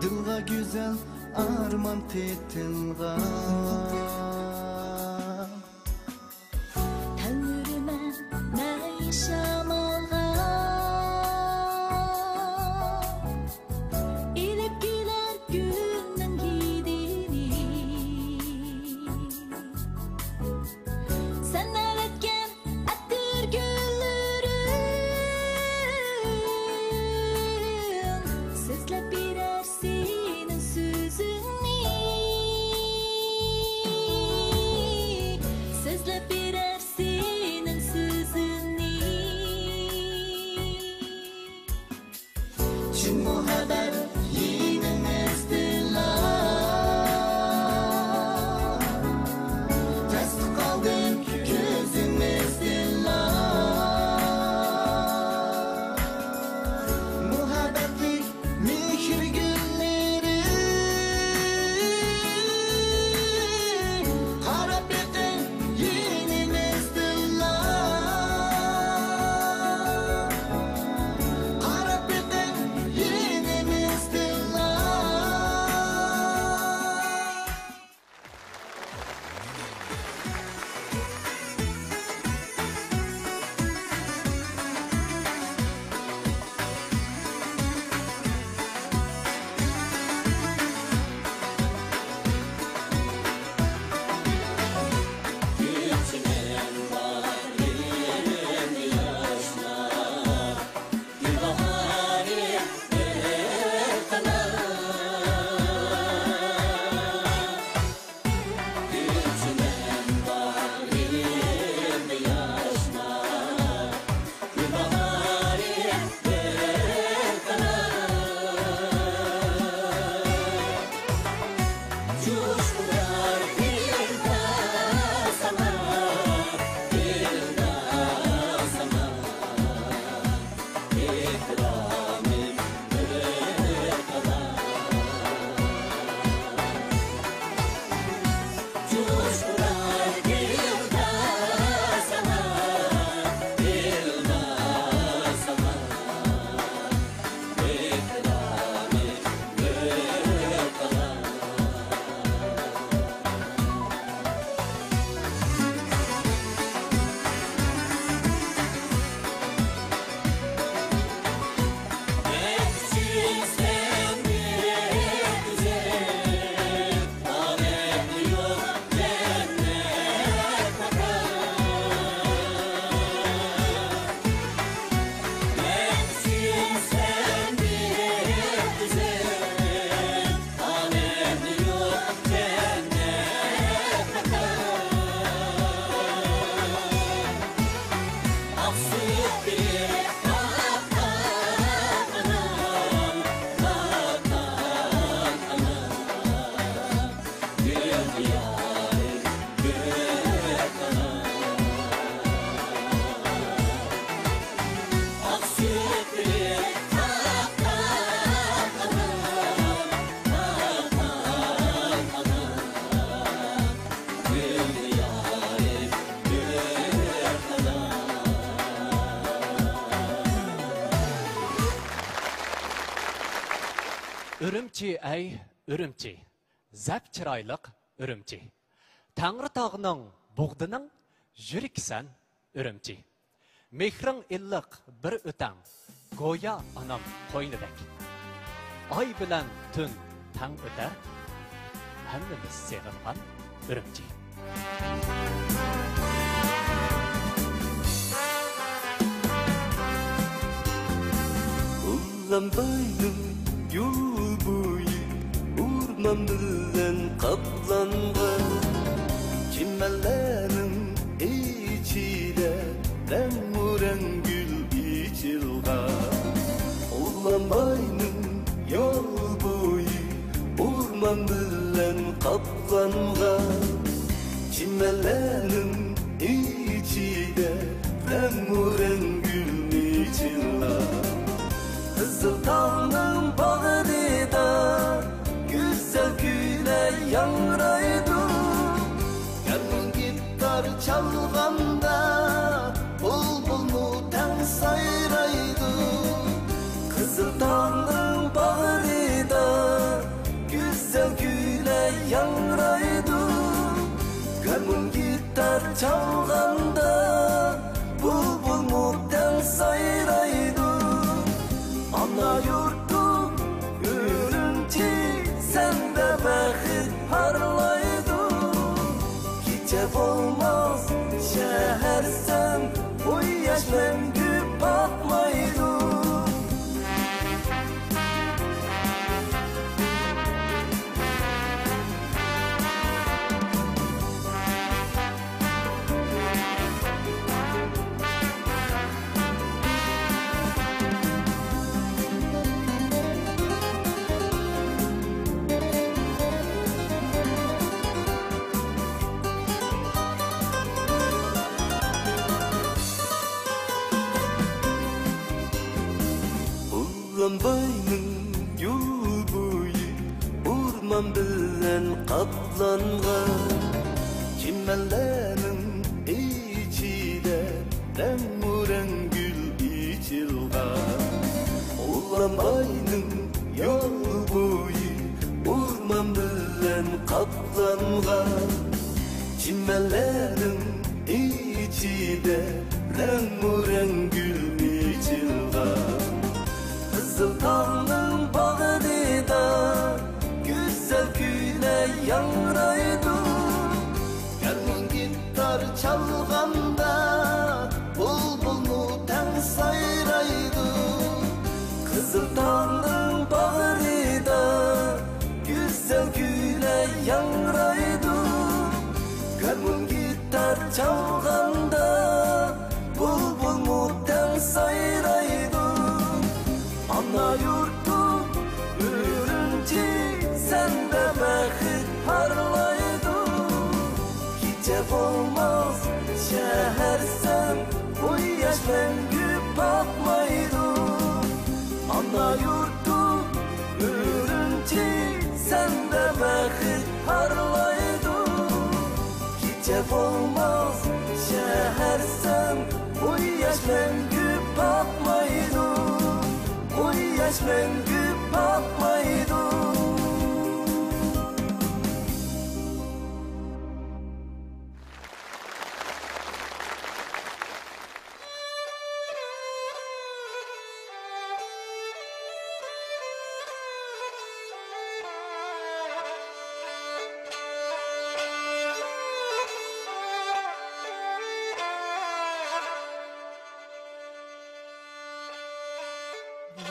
Dilga güzel arman kıtılgan Tangırıma nayşamağa İlip gider günün gidini Sen evetken attır gülleri coşkular dilde sana, dilde sana. İkramim bir kadar. Coşkular dilde sana, dilde sana. İkramim bir kadar. Eksiz seni güzel, alem yok cennet bakar. Eksiz seni güzel, alem yok cennet bakar. Aksiyet bir Ürümçi ey ürümçi, zap çıraylık ürümçi. Tangri tağının buğdının jüriksen ürümçi. Mehrin illik bir öten, goya anam koynudek. Ay bilen tün tang öter, hemmimiz sevimgan ürümçi. Kullanbaydım yol boyu orman bilen kaplangan çimenlerin içinde renguren gül içilgan. Kullanbaydım yol boyu orman bilen kaplangan çimenlerin içinde renguren gül içilgan. Kızıl Dağ'ın bağrında güzel güle yangraydı. Gönlüm gitar çalganda bulbul mutan sayraydı. Kızıl Dağ'ın bağrında güzel güle yangraydı. Gönlüm gitar çalganda bulbul mutan sayraydı. Ana yurtum ürümçi sende bəxit parlaydı. Gece olmaz şehir sen bu yaş məngü bakmaydı. Kullanbayның yol boyu orman bilen kaplangan çimenlerin içinde renguren gül içilgan. Kullanbayның yol boyu orman bilen kaplangan çimenlerin içinde renguren gül içilgan. Kızıl Dağ'ın bağrında güzel güle yangraydı. Gönlüm gitar çalganda bulbul mutan sayraydı. Kızıl Dağ'ın bağrında güzel güle yangraydı. Gönlüm gitar çalganda bulbul mutan sayraydı. Ana yurtum ürümçi sende bəxit bəxit parlaydı. Gecə olmaz şəhərsən, o yaş məngü batmaydı. O yaş məngü batmaydı.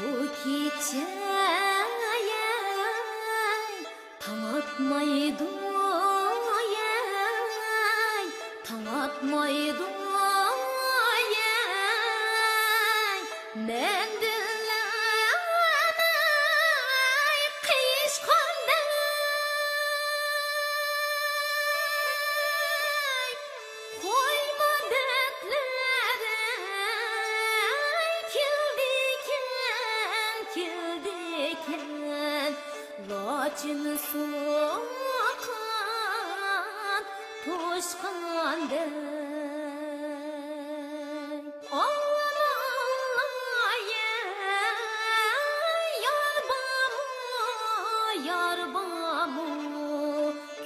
Bu gece taң atmaydı, taң atmaydı. Мен dilemey kıyışkanday, koyma dertlerim kildiken, laçını soğukan toşkanday.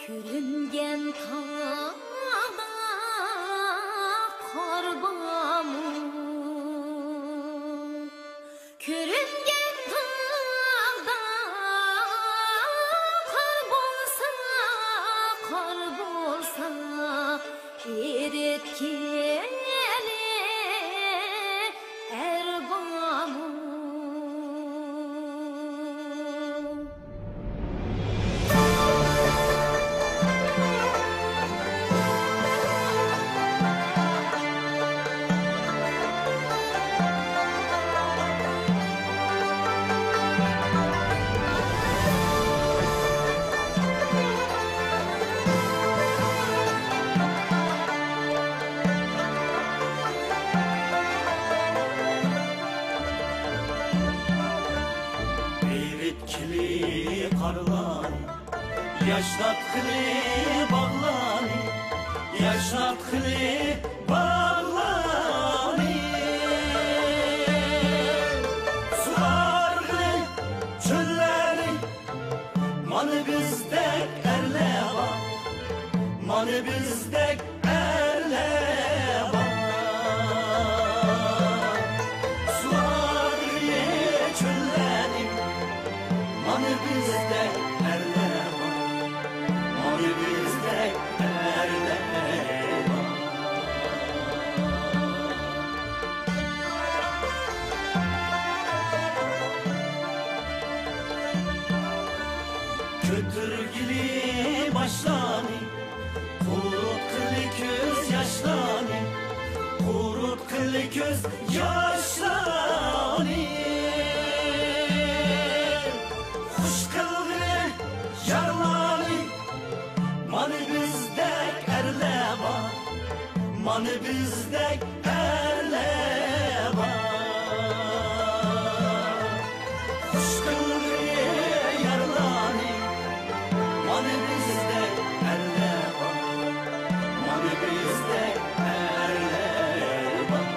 Görüngen tağda kar bağımı, görüngen tağda kar bolsa eretkeli erbağımı. Eretkili karlar, yaşlatqılı bağlar, yaşlatqılı bağlar. Sularlı çölleri, manı bizdek erler var, manı bizdek erler var. Sularlı çölleri, manı bizdek erler var, manı bizdek erler var. Kötürgili başlani, kurutkılı göz yaşlani, kurutkılı göz yaşlani. Kuş kılgılı yarlani, manı bizdek erler var, manı bizdek erler var. Kuş kılgılı yarlani, manı bizdek erler var, manı bizdek erler var.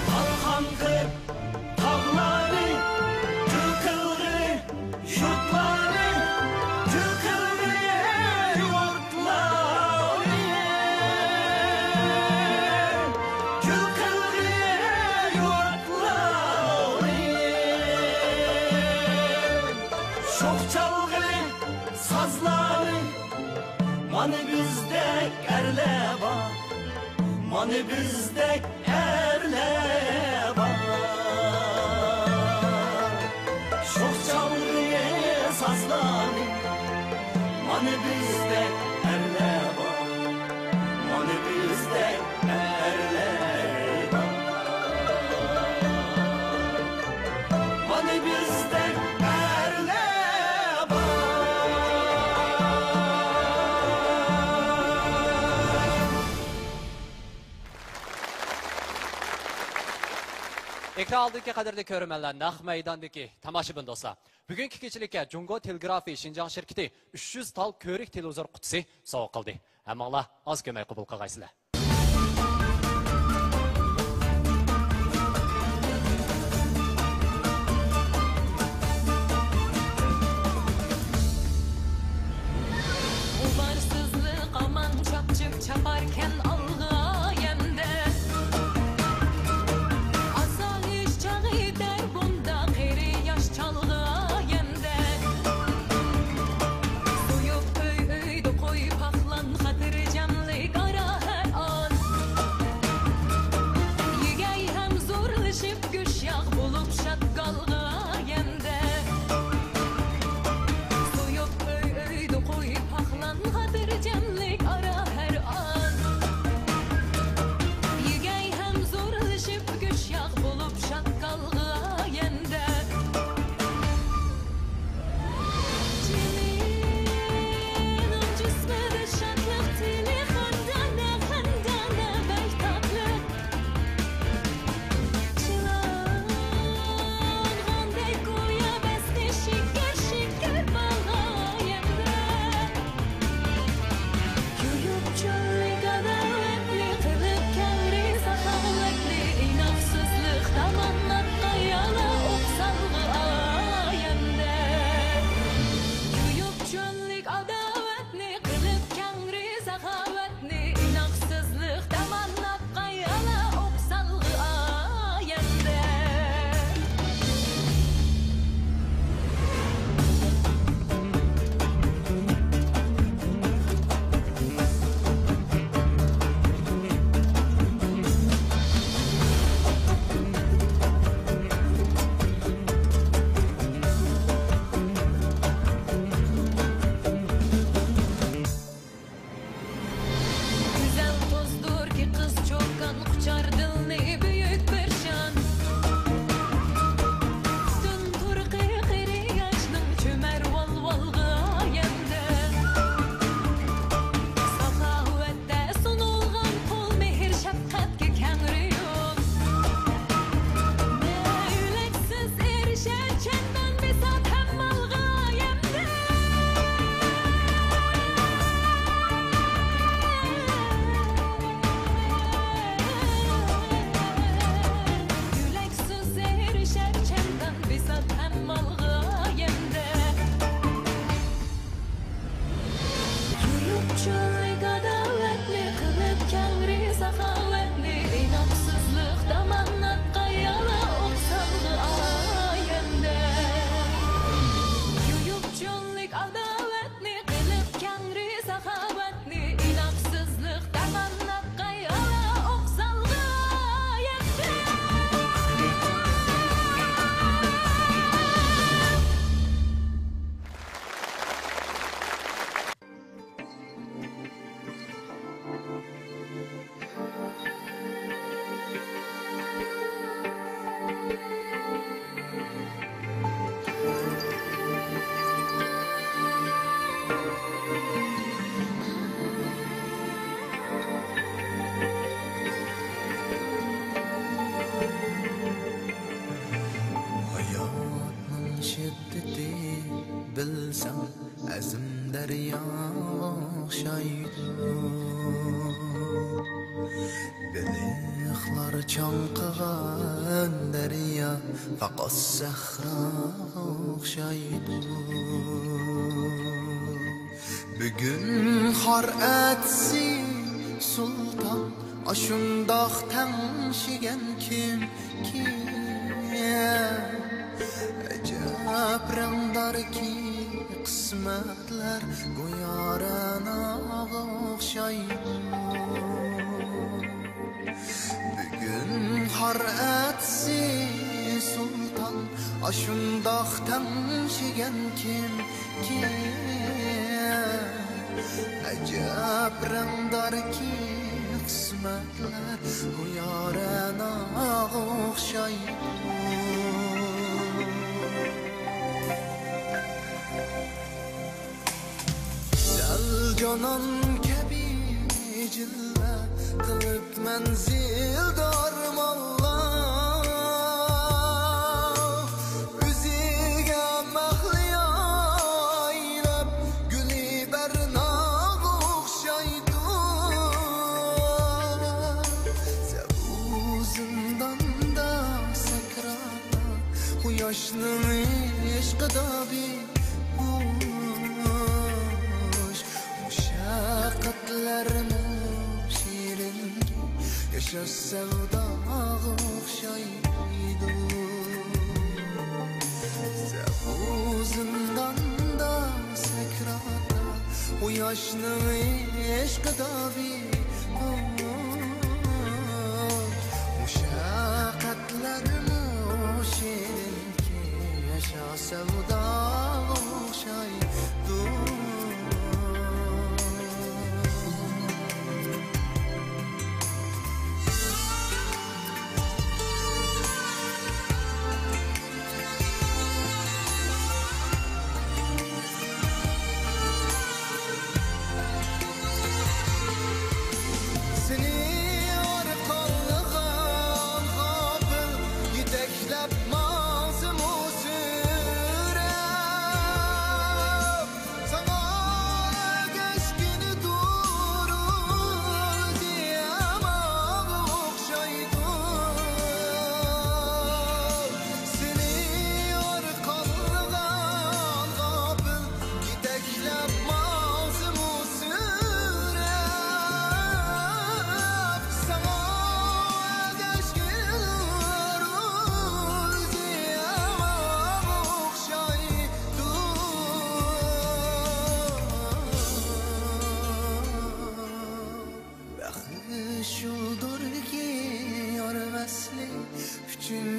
Kalkandı tağları, yıkıldı yurtları, yıkıldı yurtları, yıkıldı yurtları. Şok çalgılı sazları, manı bizdek erler var, manı bizdek erler var. Şok çalgılı sazları, mana bizdek erler var, mana bizdek erler var, mana bizdek erler var. Ekran aldaki kadar da körümenler, naq meydandaki tamaşibin dostlar. Bugünkü keçilikке Jungo Telegrafi Şinjan şirketi 300 tal körük televizor kutusu soğuk kıldı. Hem Allah az kömey kubul kagaysılar. Umarsızlık aman çapçıp çaparken algı yemde. Asayiş çağı der bunda keri yaş çalgı yemde. Soyup öyde koy paklan hatırcamlı kara her an. Yigey hem zorlaşıp güç yağ bulup şat galgı yemde. Soyup öyde koy paklan hatırcamlı kara her an. Yigey hem zorlaşıp güç yağ bulup şat galgı yemde. Cemilim cismede şatlık tili handana handana beytatlık. Çılan hande koya beste şeker şeker bana yemde. Yuyup çölü gadavetli kılıp kevri sahavetli inafsızlık damanlat kayala oksalgı ayemde. Yuyup çölük adavetli kılıp kevri sahavetli inafsızlık damanlat kayala oksalgı ayemde. Güzel tozdur ki kız çokkan kuçar dilni büyük bir şan. Dün tur kiri yaşnın çömer val val gayemde. Sahavette sunulgan kol mehir şefkatke kengri yol. Mevleksiz erişerken ben bisat hem mal gayemde. Yüleksiz erişerken ben bisat hem mal gayemde. Yuyup çölü gadavetli kılıp kengri sahavetli inapsızlık damanat kayala oksalgı ayemde. Yuyup çölü gadavetli kılıp kengri sahavetli inapsızlık damanat kayala oksalgı ayemde. Hayatın şiddeti bilsem azim derya okşaydı. Beliqlar çanqıgan derya faqat sahra okşaydı. Bugün har etsi sultan aşundaq temşigen kim Acab rangdar ki kısmetler goyarana okşaydı. Bugün har etsi sultan aşundaq temşigen kim rəngdarki qismətlər bu yarana oxşayır. Canan kebi cille kılıp menzil darmallah Üzüge mahliya aylap gülü bernağ okşaydı Sevuzundan da sakrata bu yaşlının eşkıda bir Şakatlarımı şirinki yaşa sevda okşaydı Sevuzundan da sekrata bu yaşlı eşkıda bir Şakatlarımı şirinki yaşa sevda okşaydı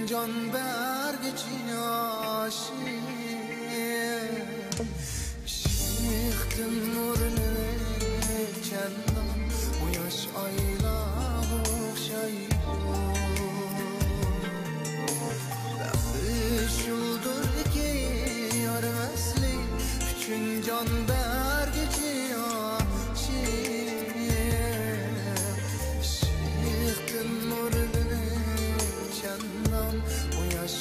Can bergeci aşık Şıktın nurlu kendan Bu yaş ayla okşaydı Bakışıldır ki yar mesli Bütün can bergeci aşık Şıktın nurlu kendan Bu yaş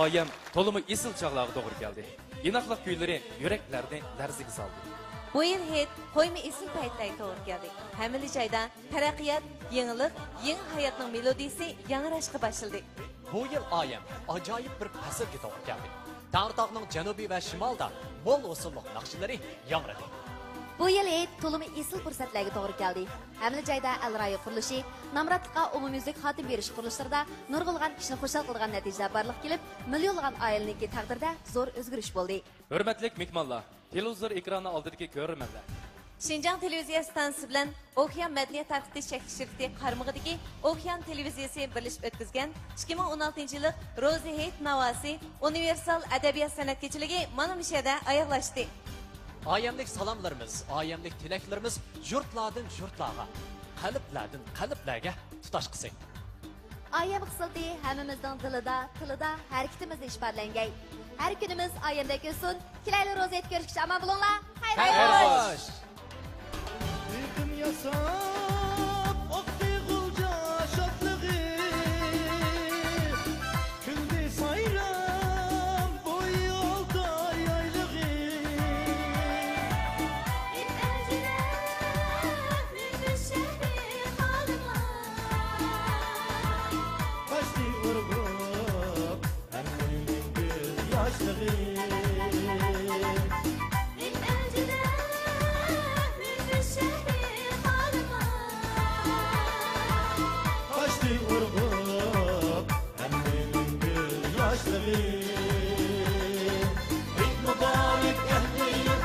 oyam to'limi esil chog'larga to'g'ri keldi. Inoqliq kuylari yuraklarni larziga soldi. Bu yil hit qo'yma esil paytlarga to'g'ri keldi. Hamma joyda taraqqiyot, yangilik, yangi hayotning melodiyasi yangrashga boshladi. Bu yil oyim ajoyib bir faslga to'g'ri keldi. Tog'ning janubiy va shimolda mo'l usulliq naqshlari yangradi. Bu yil hit to'limi esil fursatlarga to'g'ri keldi. Hamma joyda al-rayo qurilishi, namratlikqa umumyuzlik xotim berish qurilishlarida nurg'ilgan kishini xushal qilgan natijalar barliq kelib, millionlagan oilalarning taqdirida zo'r o'zgarish bo'ldi. Hurmatli mehmonlar, televizor ekrani oldidagi ko'rmanlar. Şinjan televiziya stansiyasi bilan Okean madaniyat tarqitish shirkati qaramog'idagi Okean televiziyasi birlashib o'tkazgan 2016-yillik Rozi Hit Navasi universal adabiyot san'at kechiligi mana bu yerda oyoqlashdi. Oyamlik salomlarimiz, oyamlik tilaklarimiz yurtlardan yurtlarga, qalblardan qalblarga tutash qilsin. Oyam qisıldi hammamizning tilida harakatimizni ifodalangay. Har kunimiz oyamdek o'tsin. Kelayli Rozi Hit ko'rishga omon bo'linglar. Xayr xo'sh. Yıkım yasap Akdağılca şatlığı Küldi sayram Boyu alda yaylığı Bir elcine bir şehri halıma Kaçtı urgup Annemin göz yaşlığı Bir elcine bir şehri halıma Kaçtı urgup Annemin göz yaşlığı